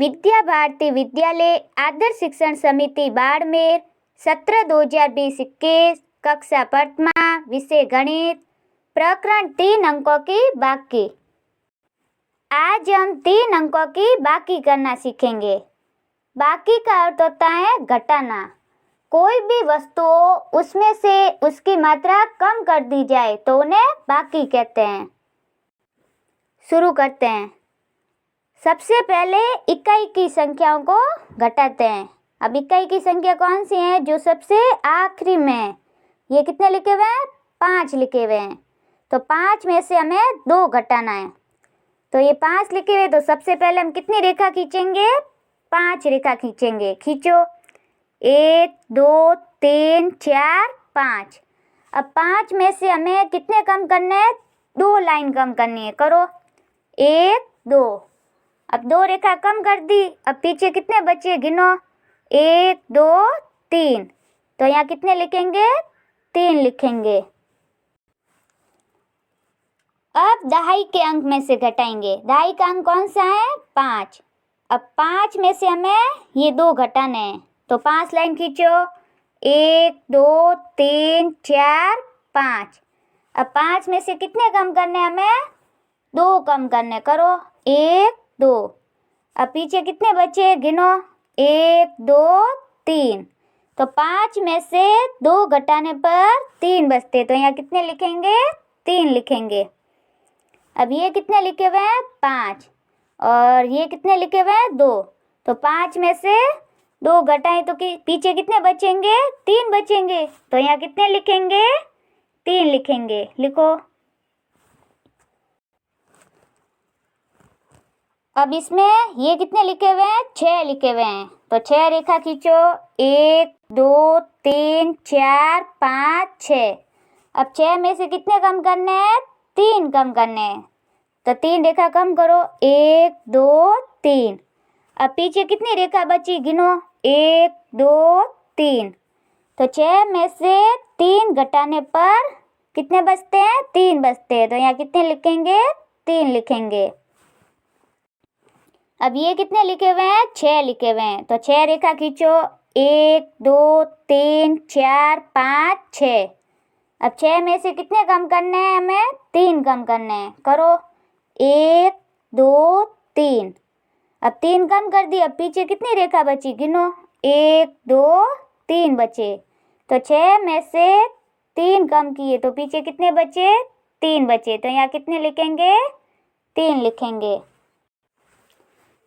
विद्या भारती विद्यालय आदर्श शिक्षण समिति बाड़मेर 17/2021 कक्षा प्रथमा विषय गणित प्रकरण 3 अंकों की बाकी। आज हम 3 अंकों की बाकी करना सीखेंगे। बाकी का अर्थ होता है घटाना। कोई भी वस्तु हो उसमें से उसकी मात्रा कम कर दी जाए तो उन्हें बाकी कहते हैं। शुरू करते हैं। सबसे पहले इकाई की संख्याओं को घटाते हैं। अब इकाई की संख्या कौन सी है? जो सबसे आखिरी में है। ये कितने लिखे हुए हैं? 5 लिखे हुए हैं। तो 5 में से हमें 2 घटाना है। तो ये 5 लिखे हुए, तो सबसे पहले हम कितनी रेखा खींचेंगे? 5 रेखा खींचेंगे। खींचो। 1 2 3 4 5। अब 5 में से हमें कितने कम करने हैं? 2 लाइन कम करनी है। करो। 1 2। अब 2 रेखा कम कर दी। अब पीछे कितने बचे? गिनो। 1 2 3। तो यहाँ कितने लिखेंगे? 3 लिखेंगे। अब दहाई के अंक में से घटाएंगे। दहाई का अंक कौन सा है? 5। अब 5 में से हमें ये 2 घटाने हैं। तो 5 लाइन खींचो। 1 2 3 4 5। अब 5 में से कितने कम करने हैं हमें? 2 कम करने। करो। 1 2। अब पीछे कितने बचे? गिनो। 1 2 3। तो 5 में से 2 घटाने पर 3 बचते। तो यहाँ कितने लिखेंगे? 3 लिखेंगे। अब ये कितने लिखे हुए हैं? 5। और ये कितने लिखे हुए हैं? 2। तो 5 में से 2 घटाएं तो पीछे कितने बचेंगे? 3 बचेंगे। तो यहाँ कितने लिखेंगे? 3 लिखेंगे। लिखो। अब इसमें ये कितने लिखे हुए हैं? 6 लिखे हुए हैं। तो 6 रेखा खींचो। 1 2 3 4 5 6। अब 6 में से कितने कम करने हैं? 3 कम करने हैं। तो 3 रेखा कम करो। 1 2 3। अब पीछे कितनी रेखा बची? गिनो। 1 2 3। तो 6 में से 3 घटाने पर कितने बचते हैं? 3 बचते हैं। तो यहाँ कितने लिखेंगे? 3 लिखेंगे। अब ये कितने लिखे हुए हैं? 6 लिखे हुए हैं। तो 6 रेखा खींचो। 1 2 3 4 5 6। अब 6 में से कितने कम करने हैं हमें? 3 कम करने हैं। करो। 1 2 3। अब 3 कम कर दी। अब पीछे कितनी रेखा बची? गिनो। 1 2 3 बचे। तो 6 में से 3 कम किए तो पीछे कितने बचे? 3 बचे। तो यहाँ कितने लिखेंगे? 3 लिखेंगे।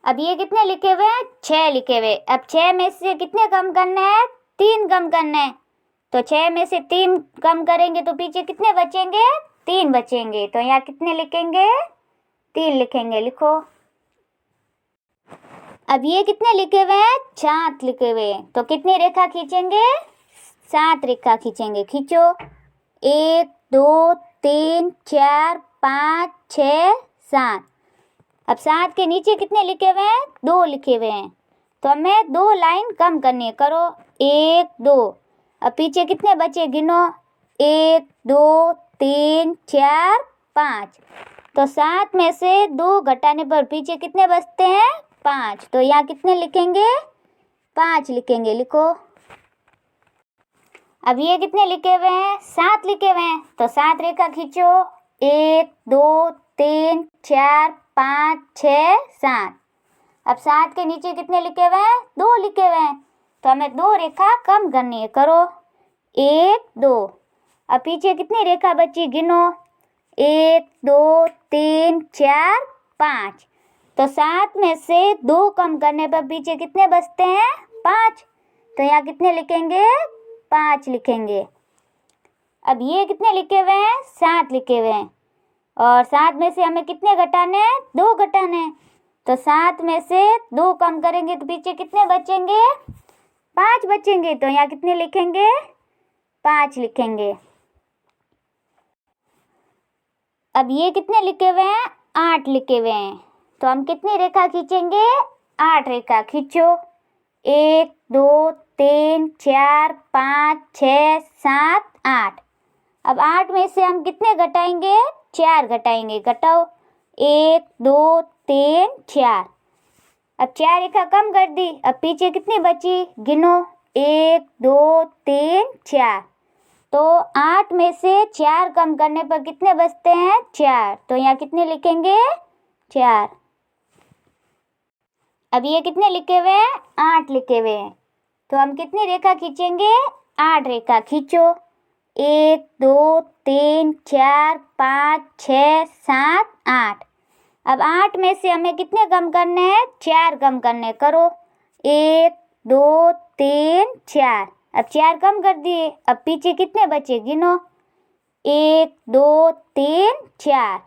अब ये कितने लिखे हुए हैं? 6 लिखे हुए। अब 6 में से कितने कम करने हैं? 3 कम करने हैं। तो 6 में से 3 कम करेंगे तो पीछे कितने बचेंगे? 3 बचेंगे। तो यहाँ कितने लिखेंगे? 3 लिखेंगे। लिखो। अब ये कितने लिखे हुए हैं? 7 लिखे हुए हैं। तो कितनी रेखा खींचेंगे? 7 रेखा खींचेंगे। खींचो। 1 2 3 4 5 6 7। अब 7 के नीचे कितने लिखे हुए हैं? 2 लिखे हुए हैं। तो हमें 2 लाइन कम करनी है। करो। 1 2। अब पीछे कितने बचे? गिनो। 1 2 3 4 5। तो 7 में से 2 घटाने पर पीछे कितने बचते हैं? 5। तो यहाँ कितने लिखेंगे? 5 लिखेंगे। लिखो। अब ये कितने लिखे हुए हैं? 7 लिखे हुए हैं। तो 7 रेखा खींचो। 1 2 3 4 5 6 7। अब 7 के नीचे कितने लिखे हुए हैं? 2 लिखे हुए हैं। तो हमें 2 रेखा कम करनी है। करो। 1 2। अब पीछे कितनी रेखा बची? गिनो। 1 2 3 4 5। तो 7 में से 2 कम करने पर पीछे कितने बचते हैं? 5। तो यहाँ कितने लिखेंगे? 5 लिखेंगे। अब ये कितने लिखे हुए हैं? 7 लिखे हुए हैं। और 7 में से हमें कितने घटाने हैं? 2 घटाने हैं। तो 7 में से 2 कम करेंगे तो पीछे कितने बचेंगे? 5 बचेंगे। तो यहाँ कितने लिखेंगे? 5 लिखेंगे। अब ये कितने लिखे हुए हैं? 8 लिखे हुए हैं। तो हम कितनी रेखा खींचेंगे? 8 रेखा खींचो। 1 2 3 4 5 6 7 8। अब 8 में से हम कितने घटाएंगे? 4 घटाएंगे। घटाओ। 1 2 3 4। अब 4 रेखा कम कर दी, अब पीछे कितनी बची गिनो, 1 2 3 4। तो 8 में से 4 कम करने पर कितने बचते हैं, 4। तो यहाँ कितने लिखेंगे, 4। अब ये कितने लिखे हुए हैं, 8 लिखे हुए हैं। तो हम कितनी रेखा खींचेंगे, 8 रेखा खींचो। 1 2 3 4 5 6 7 8। अब 8 में से हमें कितने कम करने हैं, 4 कम करने, करो। 1 2 3 4। अब 4 कम कर दिए, अब पीछे कितने बचे गिनो, 1 2 3 4।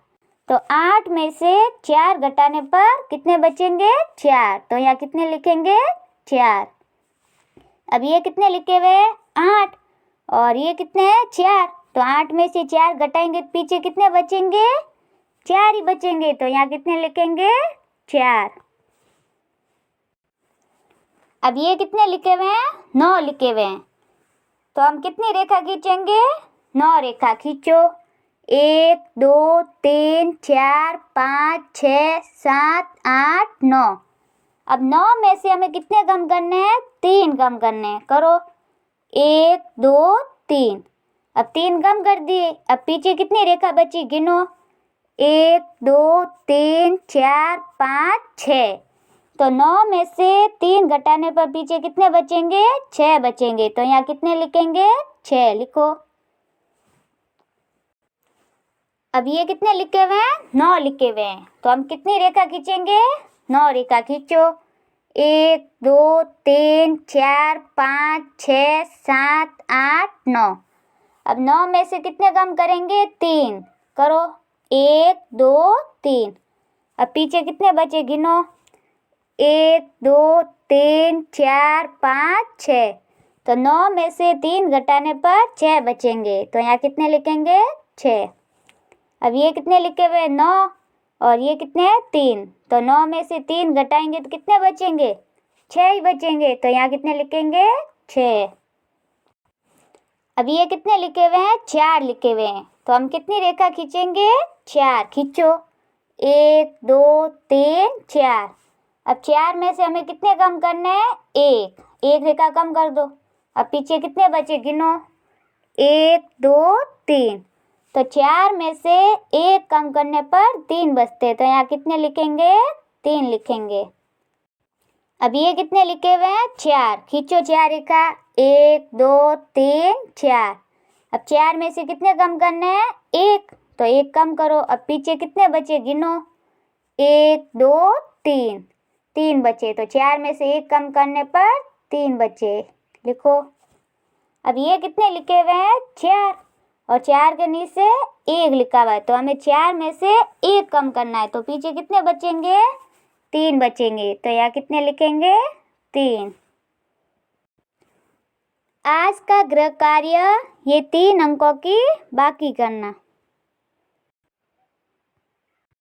तो 8 में से 4 घटाने पर कितने बचेंगे, 4। तो यहाँ कितने लिखेंगे, 4। अब ये कितने लिखे हुए हैं, 8, और ये कितने हैं, 4। तो 8 में से 4 घटाएंगे तो पीछे कितने बचेंगे, 4 ही बचेंगे। तो यहाँ कितने लिखेंगे, 4। अब ये कितने लिखे हुए हैं, 9 लिखे हुए हैं। तो हम कितनी रेखा खींचेंगे, 9 रेखा खींचो। 1 2 3 4 5 6 7 8 9। अब 9 में से हमें कितने कम करने हैं, 3 कम करने हैं, करो। 1 2 3। अब 3 कम कर दिए, अब पीछे कितनी रेखा बची गिनो, 1 2 3 4 5 6। तो 9 में से 3 घटाने पर पीछे कितने बचेंगे, 6 बचेंगे। तो यहाँ कितने लिखेंगे, 6 लिखो। अब ये कितने लिखे हुए हैं, 9 लिखे हुए हैं। तो हम कितनी रेखा खींचेंगे, 9 रेखा खींचो। 1 2 3 4 5 6 7 8 9। अब 9 में से कितने कम करेंगे, 3, करो। 1 2 3। अब पीछे कितने बचे गिनो, 1 2 3 4 5 6। तो 9 में से 3 घटाने पर 6 बचेंगे। तो यहाँ कितने लिखेंगे, 6। अब ये कितने लिखे हुए, 9, और ये कितने हैं, 3। तो 9 में से 3 घटाएंगे तो कितने बचेंगे, 6 ही बचेंगे। तो यहाँ कितने लिखेंगे, 6। अब ये कितने लिखे हुए हैं, 4 लिखे हुए हैं। तो हम कितनी रेखा खींचेंगे, 4 खींचो। 1 2 3 4। अब 4 में से हमें कितने कम करने हैं, 1 रेखा कम कर दो। अब पीछे कितने बचे गिनो, 1 2 3। तो 4 में से 1 कम करने पर 3 बचते। तो यहाँ कितने लिखेंगे, 3 लिखेंगे। अब ये कितने लिखे हुए हैं, 4 खींचो। 4 रेखा, 1 2 3 4। अब 4 में से कितने कम करने हैं, 1। तो 1 कम करो। अब पीछे कितने बचे गिनो, 1 2 3। 3 बचे। तो 4 में से 1 कम करने पर 3 बचे, लिखो। अब ये कितने लिखे हुए हैं, 4, और 4 के नीचे 1 लिखा हुआ है। तो हमें 4 में से 1 कम करना है। तो पीछे कितने बचेंगे, 3 बचेंगे। तो यहाँ कितने लिखेंगे, 3। आज का गृह कार्य, ये 3 अंकों की बाकी करना।